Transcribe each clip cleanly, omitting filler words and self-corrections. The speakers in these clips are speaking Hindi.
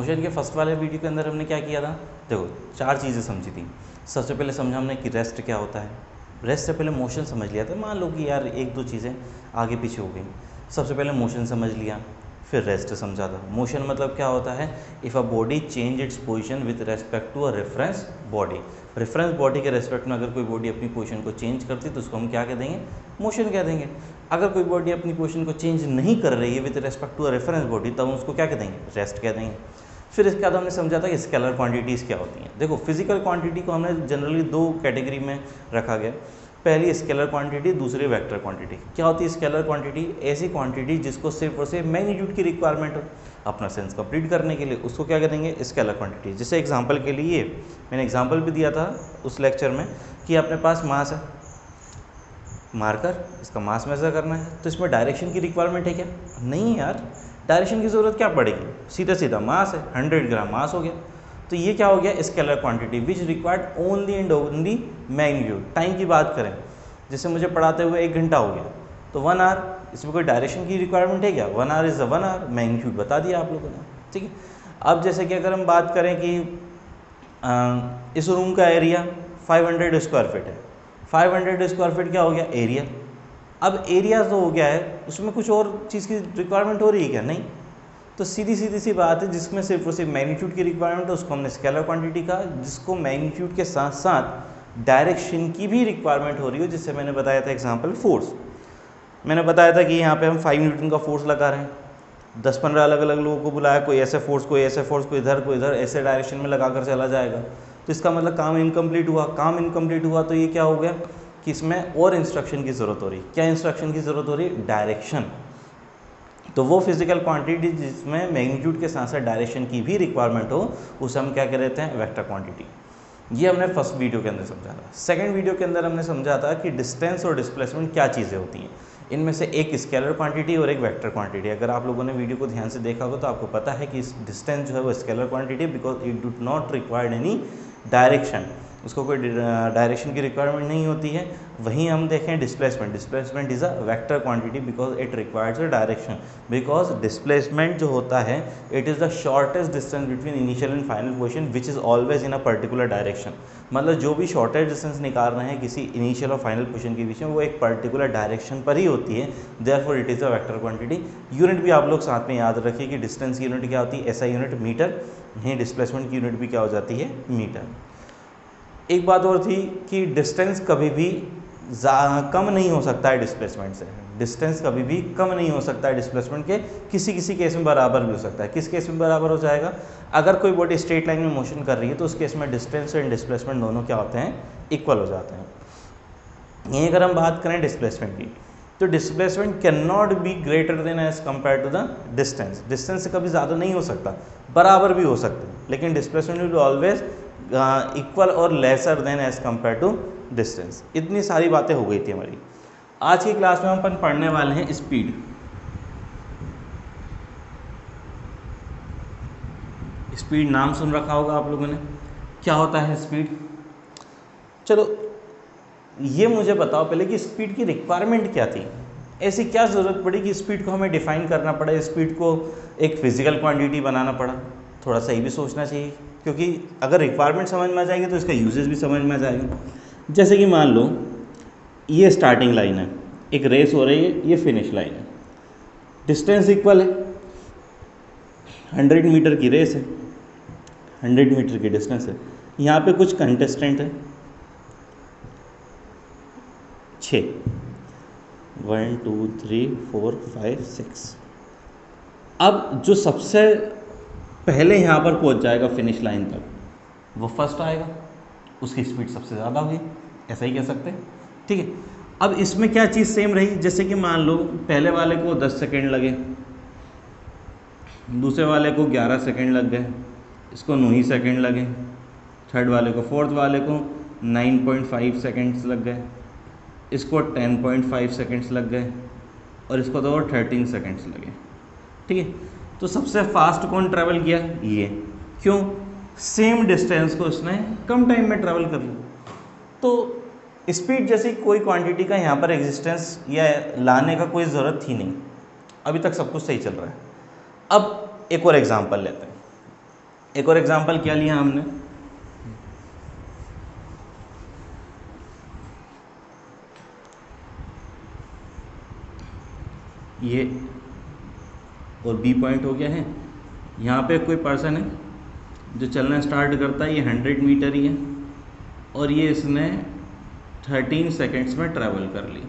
मोशन के फर्स्ट वाले वीडियो के अंदर हमने क्या किया था, देखो 4 चीज़ें समझी थी। सबसे पहले समझा हमने कि रेस्ट क्या होता है, रेस्ट से पहले मोशन समझ लिया था। मान लो कि यार 1-2 चीज़ें आगे पीछे हो गई, सबसे पहले मोशन समझ लिया, फिर रेस्ट समझा था। मोशन मतलब क्या होता है, if a body change its position with respect to a reference body. Reference body के रेस्पेक्ट में अगर कोई बॉडी अपनी पोजीशन को चेंज करती है तो उसको हम क्या कह देंगे, मोशन कह देंगे। अगर कोई बॉडी अपनी पोजीशन को चेंज नहीं कर रही है with respect to a reference body, तब हम उसको क्या कह देंगे, रेस्ट कह देंगे। फिर इसके बाद हमने समझा था कि स्केलर क्वांटिटीज़ क्या होती हैं। देखो फिजिकल क्वांटिटी को हमने जनरली 2 कैटेगरी में रखा गया, पहली स्केलर क्वांटिटी, दूसरी वेक्टर क्वांटिटी। क्या होती है स्केलर क्वांटिटी, ऐसी क्वांटिटी जिसको सिर्फ और सिर्फ मैग्नीट्यूड की रिक्वायरमेंट हो अपना सेंस कंप्लीट करने के लिए, उसको क्या करेंगे, स्केलर क्वांटिटी। जैसे एग्जांपल के लिए मैंने एग्जांपल भी दिया था उस लेक्चर में कि अपने पास मास है, मार्कर, इसका मास मेजर करना है, तो इसमें डायरेक्शन की रिक्वायरमेंट है क्या, नहीं यार, डायरेक्शन की ज़रूरत क्या पड़ेगी, सीधा सीधा मास है, 100 ग्राम मास हो गया। तो ये क्या हो गया, scalar quantity which required only and only magnitude. Time की बात करें, जैसे मुझे पढ़ाते हुए 1 घंटा हो गया तो 1 आवर, इसमें कोई डायरेक्शन की रिक्वायरमेंट है क्या, 1 आवर इज़ 1 आवर, मैग्नीट्यूड बता दिया आप लोगों ने, ठीक है। अब जैसे कि अगर हम बात करें कि इस रूम का एरिया 500 स्क्वायर फीट है, 500 स्क्वायर फीट क्या हो गया, एरिया। अब एरिया जो हो गया है उसमें कुछ और चीज़ की रिक्वायरमेंट हो रही है क्या, नहीं। तो सीधी सी बात है, जिसमें सिर्फ और सिर्फ मैग्नीट्यूड की रिक्वायरमेंट है उसको हमने स्केलर क्वांटिटी कहा, जिसको मैग्नीट्यूड के साथ साथ डायरेक्शन की भी रिक्वायरमेंट हो रही हो, जिससे मैंने बताया था एग्जांपल फोर्स। मैंने बताया था कि यहाँ पे हम 5 न्यूटन का फोर्स लगा रहे हैं, 10-15 अलग अलग लोगों को बुलाया, कोई ऐसे फोर्स, कोई ऐसे फोर्स, कोई इधर, ऐसे डायरेक्शन में लगा कर चला जाएगा, तो इसका मतलब काम इनकम्प्लीट हुआ। काम इनकम्प्लीट हुआ तो ये क्या हो गया कि इसमें और इंस्ट्रक्शन की ज़रूरत हो रही। क्या इंस्ट्रक्शन की ज़रूरत हो रही, डायरेक्शन। तो वो फिजिकल क्वांटिटी जिसमें मैग्नीट्यूड के साथ साथ डायरेक्शन की भी रिक्वायरमेंट हो, उसे हम क्या कहते हैं, वेक्टर क्वांटिटी। ये हमने फर्स्ट वीडियो के अंदर समझा था। सेकंड वीडियो के अंदर हमने समझा था कि डिस्टेंस और डिस्प्लेसमेंट क्या चीज़ें होती हैं। इनमें से एक स्केलर क्वांटिटी और एक वेक्टर क्वांटिटी। अगर आप लोगों ने वीडियो को ध्यान से देखा होगा तो आपको पता है कि इस डिस्टेंस जो है वो scalar quantity, because it do not required any direction, उसको कोई डायरेक्शन की रिक्वायरमेंट नहीं होती है। वहीं हम देखें displacement is a vector quantity because it requires a direction, because displacement जो होता है it is the shortest distance between initial and final position which is always in a particular direction. मतलब जो भी शॉर्टेस्ट डिस्टेंस निकाल रहे हैं किसी इनिशियल और फाइनल पोजीशन के बीच में, वो एक पर्टिकुलर डायरेक्शन पर ही होती है, therefore it is a vector quantity. Unit भी आप लोग साथ में याद रखिए कि डिस्टेंस की यूनिट क्या होती है, ऐसा यूनिट मीटर, यहीं डिस्प्लेसमेंट की यूनिट भी क्या हो जाती है, मीटर। एक बात और थी कि डिस्टेंस कभी भी कम नहीं हो सकता है डिस्प्लेसमेंट से, डिस्टेंस कभी भी कम नहीं हो सकता है डिस्प्लेसमेंट के, किसी किसी केस में बराबर भी हो सकता है। किस केस में बराबर हो जाएगा, अगर कोई बॉडी स्ट्रेट लाइन में मोशन कर रही है तो उस केस में डिस्टेंस एंड डिस्प्लेसमेंट दोनों क्या होते हैं, इक्वल हो जाते हैं। यहीं अगर हम बात करें डिस्प्लेसमेंट की, तो displacement can not be greater than as compare to the distance. Distance से कभी ज़्यादा नहीं हो सकता, बराबर भी हो सकते हैं, लेकिन डिस्प्लेसमेंट विल ऑलवेज इक्वल और lesser than as compare to distance. इतनी सारी बातें हो गई थी हमारी। आज की क्लास में हम अपन पढ़ने वाले हैं स्पीड। स्पीड नाम सुन रखा होगा आप लोगों ने, क्या होता है स्पीड। चलो ये मुझे बताओ पहले कि स्पीड की रिक्वायरमेंट क्या थी, ऐसी क्या ज़रूरत पड़ी कि स्पीड को हमें डिफाइन करना पड़ा, स्पीड को एक फिजिकल क्वांटिटी बनाना पड़ा। थोड़ा सा ये भी सोचना चाहिए, क्योंकि अगर रिक्वायरमेंट समझ में आ जाएगी तो इसका यूजेस भी समझ में आ जाएगा। जैसे कि मान लो ये स्टार्टिंग लाइन है, एक रेस हो रही है, ये फिनिश लाइन है, डिस्टेंस इक्वल है, 100 मीटर की रेस है, 100 मीटर की डिस्टेंस है। यहाँ पे कुछ कंटेस्टेंट है 6, 1 2 3 4 5 6। अब जो सबसे पहले यहाँ पर पहुँच जाएगा फिनिश लाइन तक, वो फर्स्ट आएगा, उसकी स्पीड सबसे ज़्यादा होगी, ऐसा ही कह सकते हैं, ठीक है। अब इसमें क्या चीज़ सेम रही, जैसे कि मान लो पहले वाले को 10 सेकेंड लगे, दूसरे वाले को 11 सेकेंड लग गए, इसको 9 ही सेकेंड लगे, थर्ड वाले को, फोर्थ वाले को 9.5 सेकेंड्स लग गए, इसको 10.5 सेकेंड्स लग गए, और इसको तो 13 सेकेंड्स लगे, ठीक है। तो सबसे फास्ट कौन ट्रैवल किया, ये, क्यों, सेम डिस्टेंस को उसने कम टाइम में ट्रैवल कर लिया। तो स्पीड जैसी कोई क्वांटिटी का यहाँ पर एग्जिस्टेंस या लाने का कोई ज़रूरत थी नहीं, अभी तक सब कुछ सही चल रहा है। अब एक और एग्जांपल लेते हैं, एक और एग्जांपल क्या लिया हमने, ये और बी पॉइंट हो गया है। यहाँ पे कोई पर्सन है जो चलना स्टार्ट करता है, ये 100 मीटर ही है और ये इसने 13 सेकेंड्स में ट्रैवल कर ली।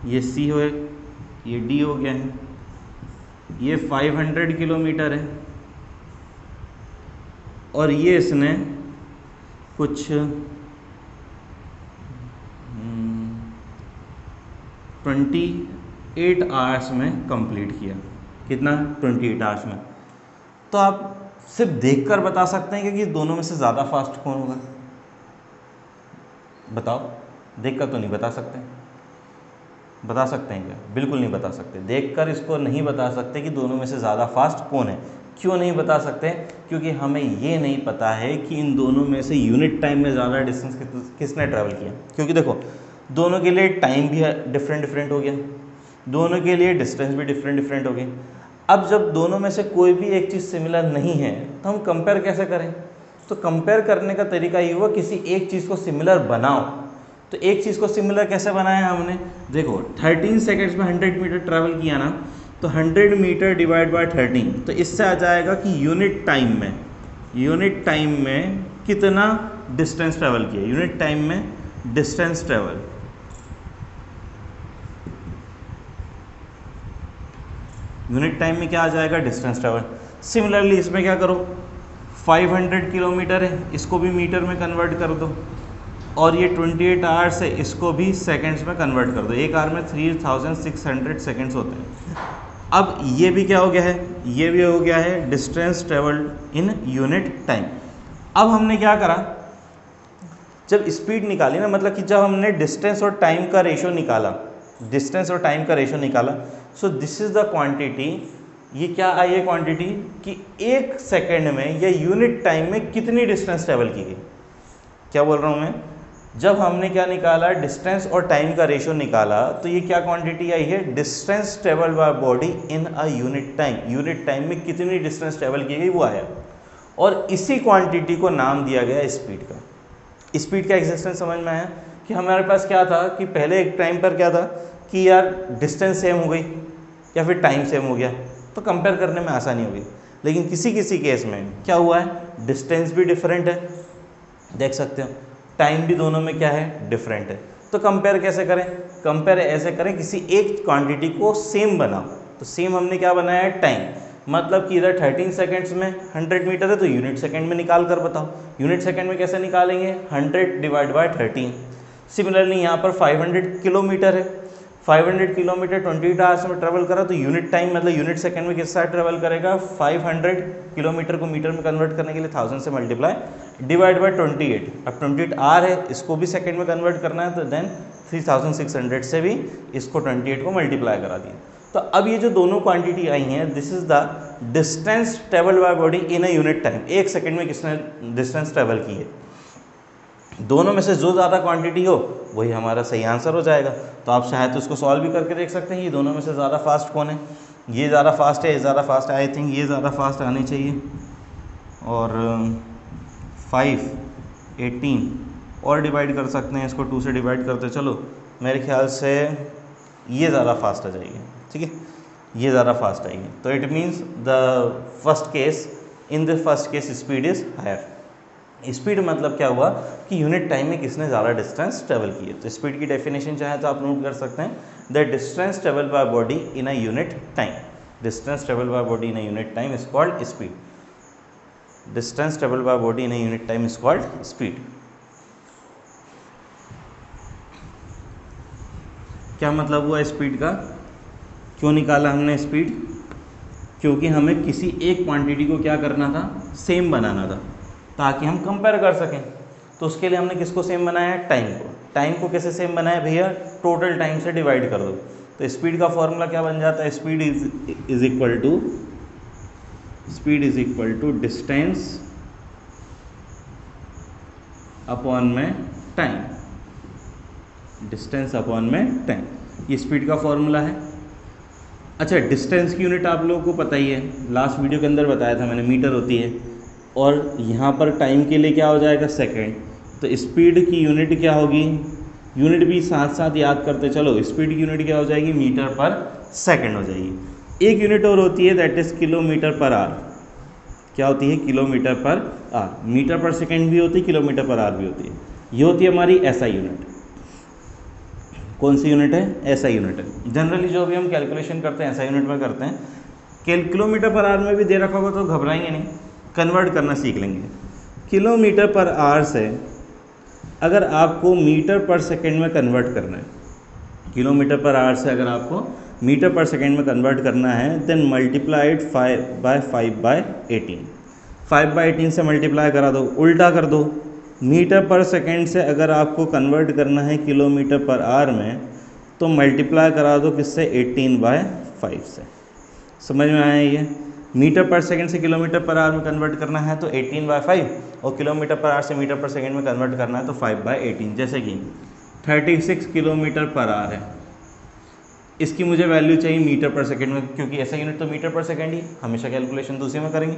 ये सी हो, ये डी हो गया है, ये 500 किलोमीटर है और ये इसने कुछ 28 आवर्स में कंप्लीट किया। कितना? 28 आवर्स में। तो आप सिर्फ देखकर बता सकते हैं कि दोनों में से ज़्यादा फास्ट कौन होगा? बताओ, देखकर तो नहीं बता सकते। बता सकते हैं क्या? बिल्कुल नहीं बता सकते। देखकर इसको नहीं बता सकते कि दोनों में से ज़्यादा फास्ट कौन है। क्यों नहीं बता सकते? क्योंकि हमें ये नहीं पता है कि इन दोनों में से यूनिट टाइम में ज़्यादा डिस्टेंस किसने ट्रैवल किया। क्योंकि देखो, दोनों के लिए टाइम भी डिफरेंट हो गया, दोनों के लिए डिस्टेंस भी डिफरेंट हो गई। अब जब दोनों में से कोई भी एक चीज़ सिमिलर नहीं है तो हम कंपेयर कैसे करें? तो कंपेयर करने का तरीका ये हुआ, किसी एक चीज़ को सिमिलर बनाओ। तो एक चीज़ को सिमिलर कैसे बनाया हमने? देखो, 13 सेकेंड्स में 100 मीटर ट्रैवल किया ना, तो 100 मीटर डिवाइड बाय 13, तो इससे आ जाएगा कि यूनिट टाइम में कितना डिस्टेंस ट्रैवल किया। यूनिट टाइम में डिस्टेंस ट्रैवल, यूनिट टाइम में क्या आ जाएगा? Distance travel. सिमिलरली इसमें क्या करो, 500 किलोमीटर है, इसको भी मीटर में कन्वर्ट कर दो और ये 28 आवर्स है, इसको भी सेकंड्स में कन्वर्ट कर दो। एक आवर में 3600 सेकंड्स होते हैं। अब ये भी क्या हो गया है? ये भी हो गया है distance travelled in unit time. अब हमने क्या करा, जब स्पीड निकाली ना, मतलब कि जब हमने डिस्टेंस और टाइम का रेशो निकाला, so this is the quantity. ये क्या आई है क्वांटिटी कि एक सेकेंड में या यूनिट टाइम में कितनी डिस्टेंस ट्रेवल की गई। क्या बोल रहा हूँ मैं? जब हमने क्या निकाला, डिस्टेंस और टाइम का रेशो निकाला, तो ये क्या क्वांटिटी आई है? Distance travel by body in a unit time. Unit time में कितनी डिस्टेंस ट्रेवल की गई वो आया, और इसी क्वांटिटी को नाम दिया गया स्पीड का। स्पीड का एग्जिस्टेंस समझ में आया कि हमारे पास क्या था कि पहले एक टाइम पर क्या था कि यार डिस्टेंस सेम हो गई या फिर टाइम सेम हो गया, तो कंपेयर करने में आसानी हो गई। लेकिन किसी किसी केस में क्या हुआ है, डिस्टेंस भी डिफरेंट है, देख सकते हो, टाइम भी दोनों में क्या है, डिफरेंट है। तो कंपेयर कैसे करें? कंपेयर ऐसे करें, किसी एक क्वांटिटी को सेम बनाओ। तो सेम हमने क्या बनाया है, टाइम। मतलब कि इधर 13 सेकेंड्स में 100 मीटर है तो यूनिट सेकेंड में निकाल कर बताओ। यूनिट सेकेंड में कैसे निकालेंगे, 100 डिवाइड बाय 13। सिमिलरली यहाँ पर 500 किलोमीटर है, 500 किलोमीटर 28 आवर्स में ट्रेवल करा, तो यूनिट टाइम मतलब यूनिट सेकंड में किस साथ ट्रेवल करेगा, 500 किलोमीटर को मीटर में कन्वर्ट करने के लिए 1000 से मल्टीप्लाई डिवाइड बाय 28। अब 28 आर है, इसको भी सेकंड में कन्वर्ट करना है, तो देन 3600 से भी इसको 28 को मल्टीप्लाई करा दिया। तो अब ये जो दोनों क्वांटिटी आई हैं, this is the distance travel by body in a unit time. एक सेकेंड में किसने डिस्टेंस ट्रेवल की है। दोनों में से जो ज़्यादा क्वांटिटी हो वही हमारा सही आंसर हो जाएगा। तो आप चाहे तो उसको सॉल्व भी करके देख सकते हैं, ये दोनों में से ज़्यादा फास्ट कौन है। ये ज़्यादा फास्ट है, ये ज़्यादा फास्ट है, आई थिंक ये ज़्यादा फास्ट आनी चाहिए। और 5 18 और डिवाइड कर सकते हैं, इसको 2 से डिवाइड करते चलो, मेरे ख्याल से ये ज़्यादा फास्ट आ जाएगी। ठीक है, ये ज़्यादा फास्ट आएगी। तो it means the first case, in the first case speed is higher. Speed मतलब क्या हुआ कि यूनिट टाइम में किसने ज़्यादा डिस्टेंस ट्रेवल की है। तो स्पीड की डेफिनेशन चाहे तो आप नोट कर सकते हैं, the distance travel by body in a unit time. Distance travel by body in a unit time is called speed. Distance travel by body in a unit time is called speed. क्या मतलब हुआ स्पीड का? क्यों निकाला हमने स्पीड? क्योंकि हमें किसी एक क्वांटिटी को क्या करना था, सेम बनाना था, ताकि हम कंपेयर कर सकें। तो उसके लिए हमने किसको सेम बनाया है, टाइम को। टाइम को कैसे सेम बनाया भैया, टोटल टाइम से डिवाइड कर दो। तो स्पीड का फॉर्मूला क्या बन जाता है, speed is equal to distance upon में टाइम। डिस्टेंस अपॉन में टाइम, ये स्पीड का फॉर्मूला है। अच्छा, डिस्टेंस की यूनिट आप लोगों को पता ही है, लास्ट वीडियो के अंदर बताया था मैंने, मीटर होती है, और यहाँ पर टाइम के लिए क्या हो जाएगा, सेकंड। तो स्पीड की यूनिट क्या होगी, यूनिट भी साथ साथ याद करते चलो, स्पीड की यूनिट क्या हो जाएगी, मीटर पर सेकंड हो जाएगी। एक यूनिट और होती है, that is kilometre per hour. क्या होती है, किलोमीटर पर आवर। मीटर पर सेकंड भी होती है, किलोमीटर पर आवर भी होती है। ये होती है हमारी एसआई यूनिट। कौन सी यूनिट है, एसआई यूनिट है। जनरली जो भी हम कैलकुलेशन करते हैं एसआई यूनिट में करते हैं। किलोमीटर पर आवर में भी दे रखा होगा तो घबराएंगे नहीं, कन्वर्ट करना सीख लेंगे। किलोमीटर पर आवर से अगर आपको मीटर पर सेकंड में कन्वर्ट करना है, किलोमीटर पर आवर से अगर आपको मीटर पर सेकंड में कन्वर्ट करना है, देन मल्टीप्लाइड 5/18। 5/18 से मल्टीप्लाई करा दो, उल्टा कर दो। मीटर पर सेकंड से अगर आपको कन्वर्ट करना है किलोमीटर पर आवर में, तो मल्टीप्लाई करा दो किससे, 18/5 से। समझ में आया ये, मीटर पर सेकंड से किलोमीटर पर आवर में कन्वर्ट करना है तो 18/5, और किलोमीटर पर आवर से मीटर पर सेकंड में कन्वर्ट करना है तो 5/18। जैसे कि 36 किलोमीटर पर आवर है, इसकी मुझे वैल्यू चाहिए मीटर पर सेकंड में, क्योंकि ऐसा यूनिट तो मीटर पर सेकंड ही, हमेशा कैलकुलेशन दूसरे में करेंगे।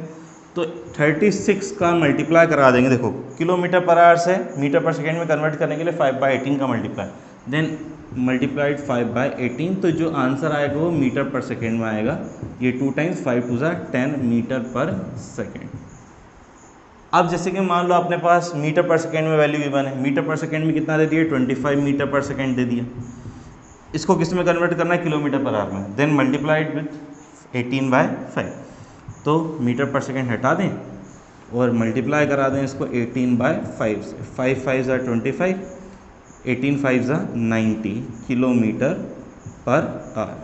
तो 36 का मल्टीप्लाई करा देंगे, देखो किलोमीटर पर आवर से मीटर पर सेकंड में कन्वर्ट करने के लिए 5/18 का मल्टीप्लाई, देन मल्टीप्लाइड 5/18, तो जो आंसर आएगा वो मीटर पर सेकेंड में आएगा। ये 2 टाइम्स 5 2 ज़ा 10 मीटर पर सेकेंड। अब जैसे कि मान लो अपने पास मीटर पर सेकेंड में वैल्यू गिवन है, मीटर पर सेकेंड में कितना दे दिया, 25 मीटर पर सेकेंड दे दिया। इसको किस में कन्वर्ट करना है, किलोमीटर पर आवर में, देन मल्टीप्लाइड विथ 18/5। तो मीटर पर सेकेंड हटा दें और मल्टीप्लाई करा दें इसको 18/5 से। 5 5 ज़ा 25, 18 5 ज़ा 90 किलोमीटर पर आवर।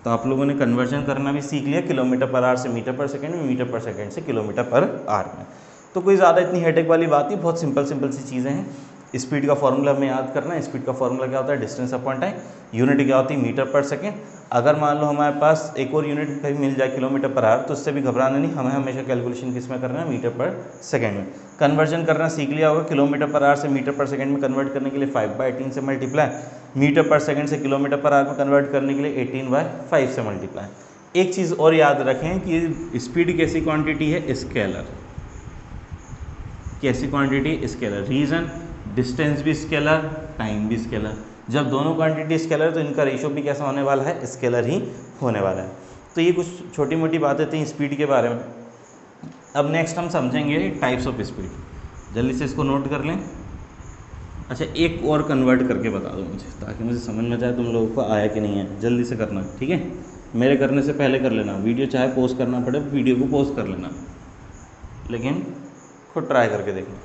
तो आप लोगों ने कन्वर्जन करना भी सीख लिया, किलोमीटर पर आवर से मीटर पर सेकेंड में, मीटर पर सेकेंड से किलोमीटर पर आवर में। तो कोई ज़्यादा इतनी हेडेक वाली बात नहीं, बहुत सिंपल सिंपल सी चीज़ें हैं। स्पीड का फॉर्मूला हमें याद करना है। स्पीड का फॉर्मूला क्या होता है, डिस्टेंस अपॉन टाइम। यूनिट क्या होती है, मीटर पर सेकेंड। अगर मान लो हमारे पास एक और यूनिट कहीं मिल जाए किलोमीटर पर आवर, तो उससे भी घबराना नहीं, हमें हमेशा कैलकुलेशन किस में करना है, मीटर पर सेकेंड में। कन्वर्जन करना सीख लिया होगा, किलोमीटर पर आवर से मीटर पर सेकेंड में कन्वर्ट करने के लिए 5/18 से मल्टीप्लाई, मीटर पर सेकेंड से किलोमीटर पर आवर में कन्वर्ट करने के लिए 18/5 से मल्टीप्लाई। एक चीज़ और याद रखें कि स्पीड कैसी क्वांटिटी है, स्केलर। कैसी क्वांटिटी, स्केलर। रीज़न, डिस्टेंस भी स्केलर, टाइम भी स्केलर। जब दोनों क्वांटिटी स्केलर है तो इनका रेशो भी कैसा होने वाला है, स्केलर ही होने वाला है। तो ये कुछ छोटी मोटी बातें थी स्पीड के बारे में। अब नेक्स्ट हम समझेंगे टाइप्स ऑफ स्पीड। जल्दी से इसको नोट कर लें। अच्छा, एक और कन्वर्ट करके बता दो मुझे, ताकि मुझे समझ में जाए तुम लोगों को आया कि नहीं है। जल्दी से करना, ठीक है। मेरे करने से पहले कर लेना। वीडियो चाहे पोस्ट करना पड़े, वीडियो को पोस्ट कर लेना, लेकिन खुद ट्राई करके देखना।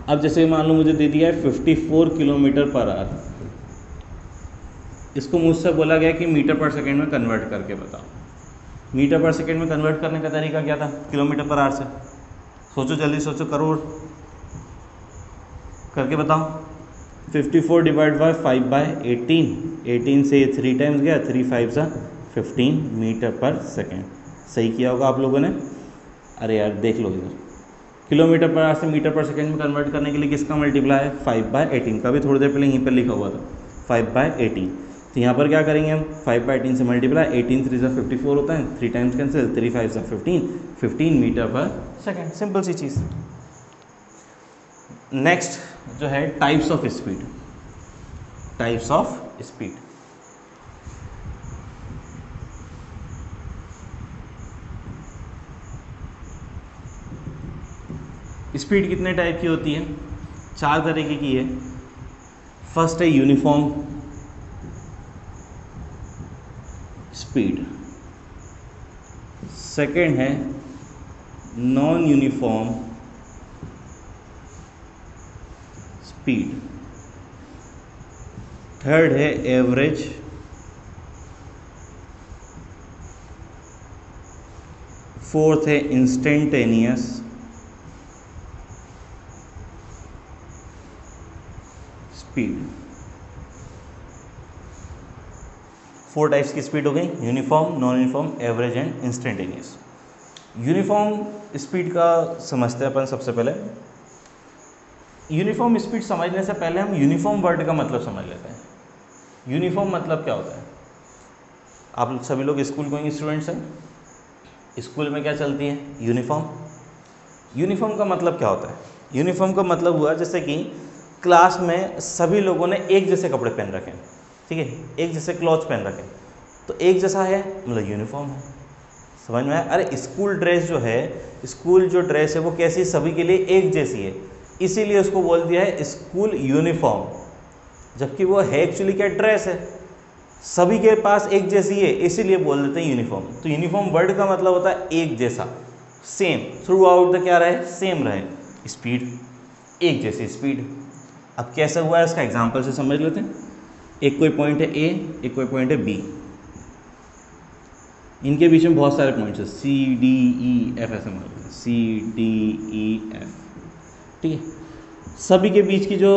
अब जैसे मान लो मुझे दे दिया है 54 किलोमीटर पर आवर, इसको मुझसे बोला गया कि मीटर पर सेकेंड में कन्वर्ट करके बताओ। मीटर पर सेकेंड में कन्वर्ट करने का तरीका क्या था, किलोमीटर पर आवर से। सोचो, जल्दी सोचो, करो, करके बताओ। 54 डिवाइड बाय 5/18, 18 से 3 टाइम्स गया, 3 5 ज़ा 15 मीटर पर सेकेंड। सही किया होगा आप लोगों ने। अरे यार देख लो इधर, किलोमीटर पर आवर से मीटर पर सेकेंड में कन्वर्ट करने के लिए किसका मल्टीप्लाई है, 5/18 का भी थोड़ी देर पहले यहीं पर लिखा हुआ था, 5/18। तो यहाँ पर क्या करेंगे हम, 5/18 से मल्टीप्लाई, 18 3 ज़ा 54 होता है, 3 टाइम्स कैंसिल, 3 5 ज़ा 15, 15 मीटर पर सेकेंड। सिंपल सी चीज़। नेक्स्ट जो है types of speed. Types of speed. Speed कितने टाइप की होती है, 4 तरीके की है। फर्स्ट है यूनिफॉर्म स्पीड, सेकंड है नॉन यूनिफॉर्म स्पीड, थर्ड है एवरेज, फोर्थ है इंस्टेंटेनियस, स्पीड। 4 टाइप्स की स्पीड हो गई, uniform, non uniform, average and instantaneous. Uniform speed का समझते हैं अपन सबसे पहले। यूनिफॉर्म स्पीड समझने से पहले हम यूनिफॉर्म वर्ड का मतलब समझ लेते हैं। यूनिफॉर्म मतलब क्या होता है। आप सभी लोग स्कूल गोइंग स्टूडेंट्स हैं। स्कूल में क्या चलती है? यूनिफॉर्म। यूनिफॉर्म का मतलब क्या होता है? यूनिफॉर्म का मतलब हुआ जैसे कि क्लास में सभी लोगों ने एक जैसे कपड़े पहन रखे हैं, ठीक है, एक जैसे क्लॉथ पहन रखे हैं, तो एक जैसा है मतलब यूनिफॉर्म है। समझ में आया? अरे स्कूल ड्रेस जो है, स्कूल जो ड्रेस है वो कैसी, सभी के लिए एक जैसी है, इसीलिए उसको बोल दिया है स्कूल यूनिफॉर्म, जबकि वो है एक्चुअली क्या, ड्रेस है, सभी के पास एक जैसी है, इसीलिए बोल देते हैं यूनिफॉर्म। तो यूनिफॉर्म वर्ड का मतलब होता है एक जैसा, सेम, थ्रू आउट द क्या रहे, सेम रहे। स्पीड, एक जैसी स्पीड। अब कैसा हुआ है इसका एग्जांपल से समझ लेते हैं। एक कोई पॉइंट है ए, एक कोई पॉइंट है बी, इनके बीच में बहुत सारे पॉइंट्स है, सी डी ई एफ, ऐसे मान लो सी डी ई एफ, ठीक है। सभी के बीच की जो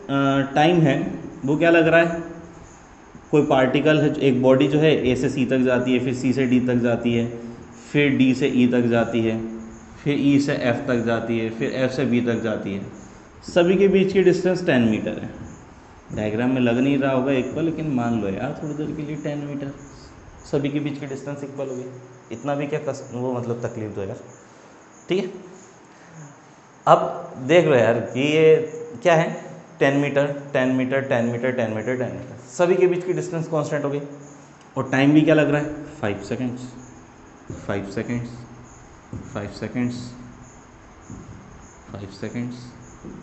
टाइम है वो क्या लग रहा है, कोई पार्टिकल है, एक बॉडी जो है ए से सी तक जाती है, फिर सी से डी तक जाती है, फिर डी से ई तक जाती है, फिर ई से एफ तक जाती है, फिर एफ से बी तक जाती है। सभी के बीच की डिस्टेंस 10 मीटर है। डायग्राम में लग नहीं रहा होगा इक्वल, लेकिन मान लो यार थोड़ी देर के लिए 10 मीटर, सभी के बीच की डिस्टेंस इक्वल हो गई। इतना भी क्या वो मतलब तकलीफ दो यार, ठीक है। अब देख लो यार कि ये क्या है, 10 metre 10 metre 10 metre 10 metre 10 metre, सभी के बीच की डिस्टेंस कांस्टेंट हो गई। और टाइम भी क्या लग रहा है, 5 सेकेंड्स 5 सेकेंड्स 5 सेकेंड्स 5 सेकेंड्स,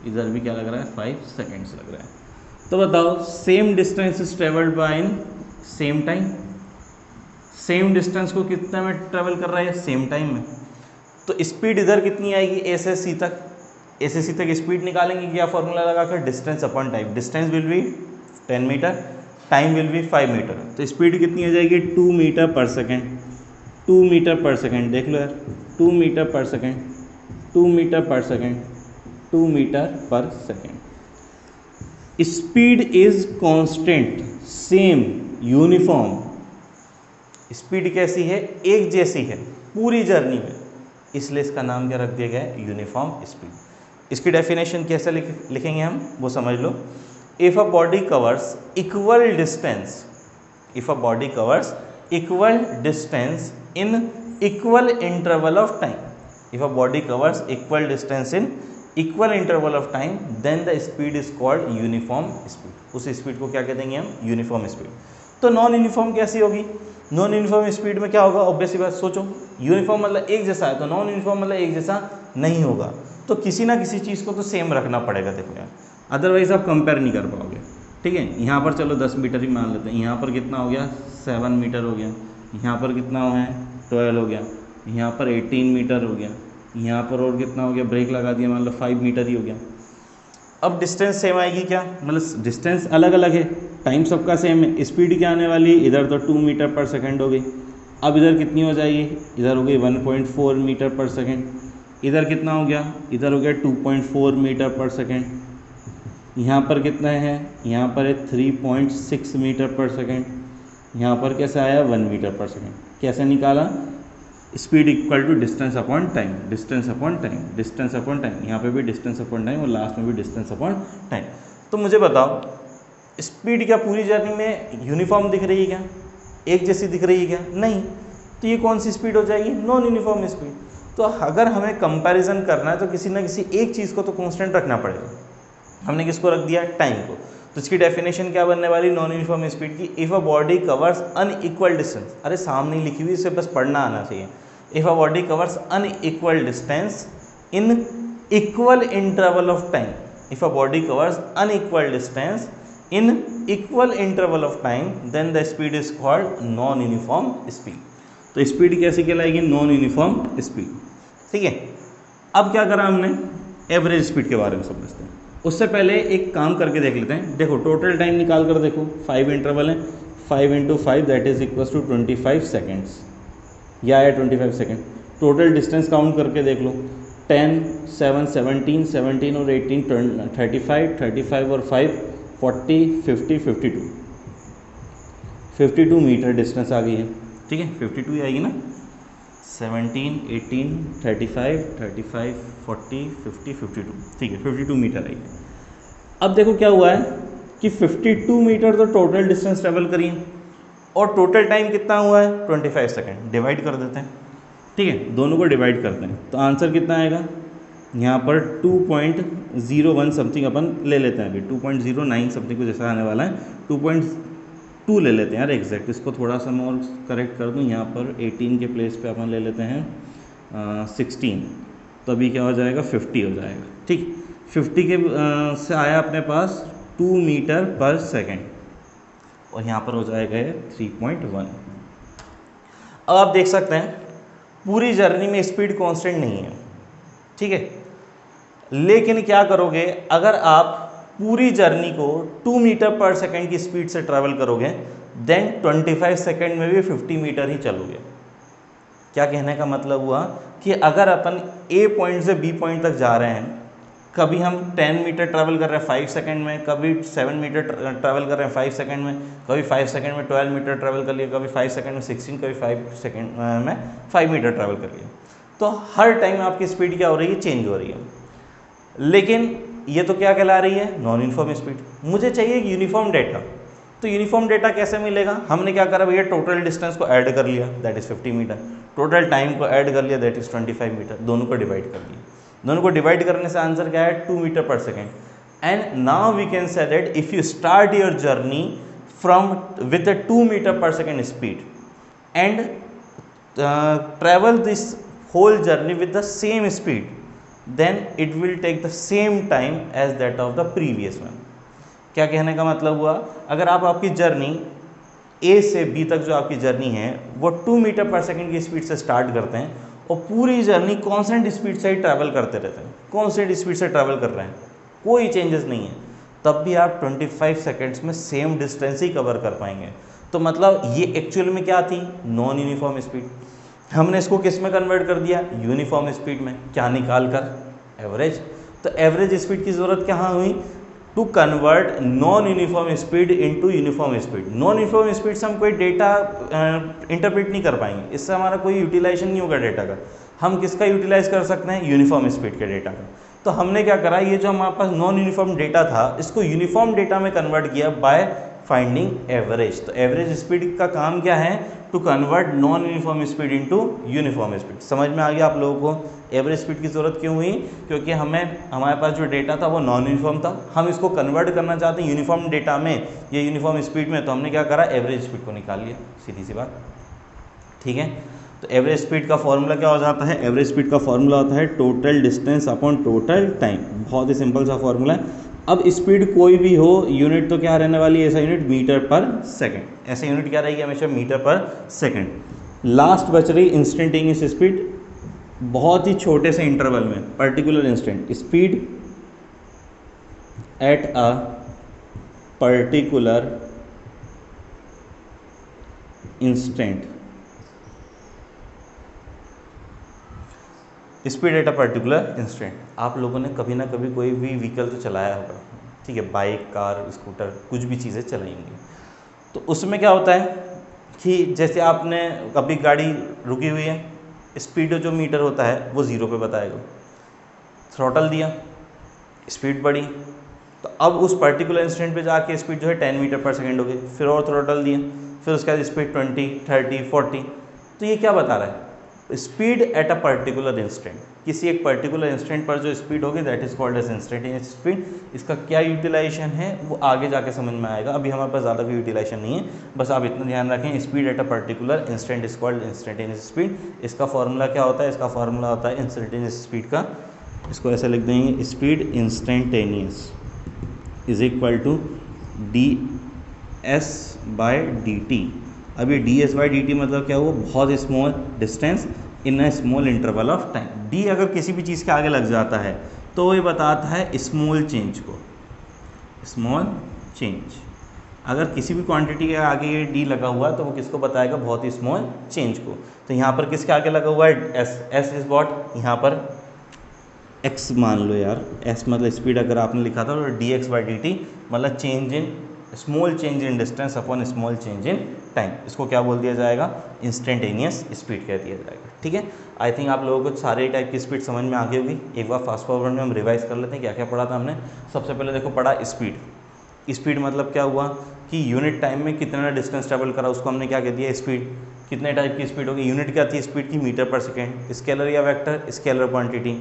इधर भी क्या लग रहा है, 5 सेकेंड्स लग रहा है। तो बताओ same distance is travelled by in same time, same distance को कितने में ट्रेवल कर रहा है, सेम टाइम में। तो स्पीड इधर कितनी आएगी, ए से सी तक, ए से सी तक स्पीड निकालेंगे, क्या फॉर्मूला लगाकर, distance upon time. Distance will be 10 metre, time will be 5 metre, तो स्पीड कितनी आ जाएगी, 2 metre per second. 2 metre per second, देख लो यार, 2 metre per second, 2 metre per second, 2 metre per second. Speed is constant, same, uniform. Speed कैसी है, एक जैसी है पूरी जर्नी में, इसलिए इसका नाम क्या रख दिया गया है, यूनिफॉर्म स्पीड। इसकी डेफिनेशन कैसे लिखेंगे हम, वो समझ लो। If a body covers equal distance, if a body covers equal distance in equal interval of time, if a body covers equal distance in equal interval of time, then the speed is called uniform speed. उस स्पीड को क्या कह देंगे हम, यूनिफॉर्म स्पीड। तो नॉन यूनिफॉर्म कैसी होगी, नॉन यूनिफॉर्म स्पीड में क्या होगा, ऑब्वियसली बात, सोचो, यूनिफॉर्म मतलब एक जैसा है, तो नॉन यूनिफॉर्म मतलब एक जैसा नहीं होगा, तो किसी ना किसी चीज़ को तो सेम रखना पड़ेगा, देखो यार, अदरवाइज आप कंपेयर नहीं कर पाओगे, ठीक है। यहाँ पर चलो 10 मीटर ही मान लेते हैं, यहाँ पर कितना हो गया, 7 मीटर हो गया, यहाँ पर कितना हो है, 12 हो गया, यहाँ पर 18 मीटर हो गया, यहाँ पर और कितना हो गया, ब्रेक लगा दिया, मान लो 5 मीटर ही हो गया। अब डिस्टेंस सेम आएगी क्या, मतलब डिस्टेंस अलग अलग है, टाइम सबका सेम है, स्पीड क्या आने वाली, इधर तो 2 मीटर पर सेकेंड हो गई, अब इधर कितनी हो जाएगी, इधर हो गई 1.4 मीटर पर सेकेंड, इधर कितना हो गया, इधर हो गया 2.4 मीटर पर सेकेंड, यहाँ पर कितना है, यहाँ पर है 3.6 मीटर पर सेकेंड, यहाँ पर कैसे आया 1 मीटर पर सेकेंड। कैसे निकाला, speed equal to distance upon time, distance upon time, distance upon time, यहाँ पे भी डिस्टेंस अपॉन टाइम और लास्ट में भी डिस्टेंस अपॉन टाइम। तो मुझे बताओ स्पीड क्या पूरी जर्नी में यूनिफॉर्म दिख रही है क्या, एक जैसी दिख रही है क्या, नहीं, तो ये कौन सी स्पीड हो जाएगी, नॉन यूनिफॉर्म स्पीड। तो अगर हमें कंपैरिजन करना है तो किसी ना किसी एक चीज़ को तो कांस्टेंट रखना पड़ेगा, हमने किसको रख दिया, टाइम को। तो इसकी डेफिनेशन क्या बनने वाली, नॉन यूनिफॉर्म स्पीड की, if a body covers unequal distance, अरे सामने लिखी हुई, इसे बस पढ़ना आना चाहिए। If a body covers unequal distance in equal interval of time, if a body covers unequal distance in equal interval of time, then the speed is called non uniform speed. तो स्पीड कैसी कहलाएगी, नॉन यूनिफॉर्म स्पीड, ठीक है। अब क्या करा हमने, एवरेज स्पीड के बारे में समझते हैं। उससे पहले एक काम करके देख लेते हैं, देखो टोटल टाइम निकाल कर देखो, 5 इंटरवल है, 5 × 5 that is equal to 25 seconds, या 25 सेकेंड। टोटल डिस्टेंस काउंट करके देख लो, 10, 7, 17, 17 और 18, 35, 35 और 5, 40, 50, 52, 52 मीटर डिस्टेंस आ गई है, ठीक है, 52 ही आएगी ना, 17, 18, 35, 35, 40, 50, 52, ठीक है, 52 मीटर आएगी। अब देखो क्या हुआ है कि 52 मीटर तो टोटल डिस्टेंस ट्रेवल करी है, और टोटल टाइम कितना हुआ है 25 सेकेंड। डिवाइड कर देते हैं, ठीक है, दोनों को डिवाइड करते हैं तो आंसर कितना आएगा यहाँ पर 2.01 समथिंग अपन ले लेते हैं, अभी 2.09 समथिंग कुछ ऐसा आने वाला है, 2.2 ले लेते हैं यार एग्जैक्ट। इसको थोड़ा सा मैं और करेक्ट कर दूँ, यहाँ पर 18 के प्लेस पे अपन ले लेते हैं 16, तो अभी क्या हो जाएगा 50 हो जाएगा, ठीक। 50 के से आया अपने पास 2 मीटर पर सेकेंड और यहाँ पर हो जाएगा ये 3.1। अब आप देख सकते हैं पूरी जर्नी में स्पीड कांस्टेंट नहीं है, ठीक है, लेकिन क्या करोगे अगर आप पूरी जर्नी को 2 मीटर पर सेकेंड की स्पीड से ट्रैवल करोगे देन 25 सेकेंड में भी 50 मीटर ही चलोगे। क्या कहने का मतलब हुआ कि अगर अपन ए पॉइंट से बी पॉइंट तक जा रहे हैं, कभी हम 10 मीटर ट्रैवल कर रहे हैं 5 सेकंड में, कभी 7 मीटर ट्रैवल कर रहे हैं 5 सेकंड में, कभी 5 सेकंड में 12 मीटर ट्रैवल कर लिया, कभी 5 सेकंड में 16, कभी 5 सेकंड में 5 मीटर ट्रैवल कर लिया, तो हर टाइम आपकी स्पीड क्या हो रही है, चेंज हो रही है। लेकिन ये तो क्या कहला रही है, नॉन यूनिफॉर्म स्पीड। मुझे चाहिए यूनिफॉर्म डेटा, तो यूनिफॉर्म डेटा कैसे मिलेगा, हमने क्या करा भैया, टोटल डिस्टेंस को ऐड कर लिया that is 50 metre, total time को ऐड कर लिया दैट इज़ 25 मीटर, दोनों को डिवाइड कर लिया। दोनों को डिवाइड करने से आंसर क्या है 2 metre per second. And now we can say that if you start your journey from with 2 metre per second speed and travel this whole journey with the same speed, then it will take the same time as that of the previous one। क्या कहने का मतलब हुआ, अगर आप आपकी जर्नी ए से बी तक जो आपकी जर्नी है वो 2 मीटर पर सेकेंड की स्पीड से स्टार्ट करते हैं और पूरी जर्नी कांस्टेंट स्पीड से ही ट्रैवल करते रहते हैं, कांस्टेंट स्पीड से ट्रैवल कर रहे हैं, कोई चेंजेस नहीं है, तब भी आप 25 सेकेंड्स में सेम डिस्टेंस ही कवर कर पाएंगे। तो मतलब ये एक्चुअल में क्या थी, नॉन यूनिफॉर्म स्पीड। हमने इसको किस में कन्वर्ट कर दिया, यूनिफॉर्म स्पीड में। क्या निकाल कर, एवरेज। तो एवरेज स्पीड की ज़रूरत कहाँ हुई, to convert non uniform speed into uniform speed. Non uniform speed से हम कोई डेटा इंटरप्रेट नहीं कर पाएंगे, इससे हमारा कोई यूटिलाइजेशन नहीं होगा डेटा का। हम किसका यूटिलाइज कर सकते हैं, यूनिफॉर्म स्पीड के डेटा का। तो हमने क्या करा, ये जो हमारे पास नॉन यूनिफॉर्म डेटा था इसको यूनिफॉर्म डेटा में कन्वर्ट किया बाय फाइंडिंग एवरेज। तो एवरेज स्पीड का काम क्या है, to convert non uniform speed into uniform speed. समझ में आ गया आप लोगों को एवरेज स्पीड की ज़रूरत क्यों हुई, क्योंकि हमारे पास जो डेटा था वो नॉन यूनिफॉर्म था, हम इसको कन्वर्ट करना चाहते हैं यूनिफॉर्म डेटा में या यूनिफॉर्म स्पीड में, तो हमने क्या करा, एवरेज स्पीड को निकाल लिया, सीधी सी बात, ठीक है। तो एवरेज स्पीड का फॉर्मूला क्या हो जाता है, एवरेज स्पीड का फॉर्मूला होता है total distance upon total time. बहुत ही सिंपल सा फॉर्मूला है। अब स्पीड कोई भी हो, यूनिट तो क्या रहने वाली है, ऐसा यूनिट मीटर पर सेकेंड, ऐसे यूनिट क्या रहेगी हमेशा, मीटर पर सेकेंड। लास्ट बच रही इंस्टेंटेनियस स्पीड, बहुत ही छोटे से इंटरवल में, particular instant, speed at a particular instant, speed at a particular instant. आप लोगों ने कभी ना कभी कोई भी व्हीकल तो चलाया होगा, ठीक है, बाइक, कार, स्कूटर, कुछ भी चीज़ें चलाई होंगी। तो उसमें क्या होता है कि जैसे आपने कभी गाड़ी रुकी हुई है, स्पीड जो मीटर होता है वो 0 पे बताएगा, थ्रॉटल दिया, स्पीड बढ़ी, तो अब उस पर्टिकुलर इंस्टेंट पे जाके स्पीड जो है 10 मीटर पर सेकेंड हो गई, फिर और थ्रॉटल दिया, फिर उसके बाद स्पीड 20, 30, 40। तो ये क्या बता रहा है, speed at a particular instant, किसी एक पर्टिकुलर इंस्टेंट पर जो स्पीड होगी that is called as instantaneous speed. इसका क्या यूटिलाइजेशन है वो आगे जाके समझ में आएगा, अभी हमारे पास ज़्यादा कोई यूटिलाइजेशन नहीं है, बस आप इतना ध्यान रखें, speed at a particular instant is called instantaneous speed. इसका फॉर्मूला क्या होता है, इसका फॉर्मूला होता है इंस्टेंटेनियस स्पीड का, इसको ऐसे लिख देंगे, speed instantaneous is equal to ds/dt। अब ये ds/dt मतलब क्या हुआ, बहुत small distance in a small interval of time. d अगर किसी भी चीज़ के आगे लग जाता है तो ये बताता है स्मॉल चेंज को, स्मॉल चेंज। अगर किसी भी क्वांटिटी के आगे ये d लगा हुआ है तो वो किसको बताएगा, बहुत ही स्मॉल चेंज को। तो यहाँ पर किसके आगे लगा हुआ है, s इज वॉट, यहाँ पर x मान लो यार, s मतलब स्पीड अगर आपने लिखा था तो dx/dt मतलब change in, small change in distance upon small change in time. इसको क्या बोल दिया जाएगा, इंस्टेंटेनियस स्पीड कह दिया जाएगा, ठीक है। आई थिंक आप लोगों को सारे टाइप की स्पीड समझ में आ गई होगी। एक बार फास्ट फॉरवर्ड में हम रिवाइज कर लेते हैं क्या क्या पढ़ा था हमने। सबसे पहले देखो पढ़ा स्पीड। स्पीड मतलब क्या हुआ, कि यूनिट टाइम में कितना डिस्टेंस ट्रेवल करा, उसको हमने क्या कह दिया स्पीड। कितने टाइप की स्पीड होगी, यूनिट क्या थी स्पीड की, मीटर पर सेकेंड, स्केलर या वेक्टर, स्केलर क्वांटिटी।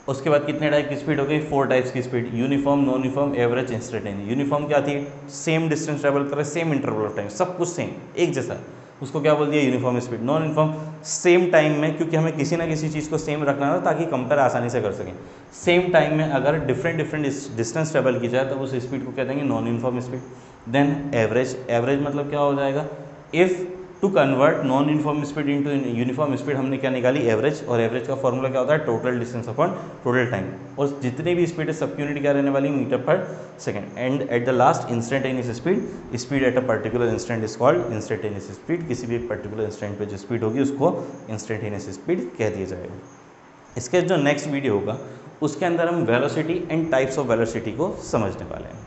उसके बाद कितने टाइप की स्पीड हो गई, 4 टाइप्स की speed, uniform, non uniform, average, instantaneous. Uniform क्या थी, सेम डिस्टेंस ट्रेवल करे, सेम इंटरवल ऑफ टाइम, सब कुछ सेम एक जैसा, उसको क्या बोल दिया uniform speed. Non uniform same time में, क्योंकि हमें किसी ना किसी चीज़ को सेम रखना था ताकि कंपेयर आसानी से कर सकें। सेम टाइम में अगर डिफरेंट डिस्टेंस ट्रेवल की जाए तो उस स्पीड को कहते हैं non uniform speed. Then average, average मतलब क्या हो जाएगा, if to convert non uniform speed into uniform speed हमने क्या निकाली एवरेज, और एवरेज का फॉर्मूला क्या होता है total distance upon total time, और जितनी भी स्पीड है सबकी यूनिट क्या रहने वाली मीटर पर second. And at the last instantaneous speed, speed at a particular instant is called instantaneous speed. किसी भी पर्टिकुलर इंस्टेंट पे जो स्पीड होगी उसको इंस्टेंटेनियस स्पीड कह दिया जाएगा। इसके जो नेक्स्ट वीडियो होगा उसके अंदर हम velocity and types of velocity को समझने वाले हैं।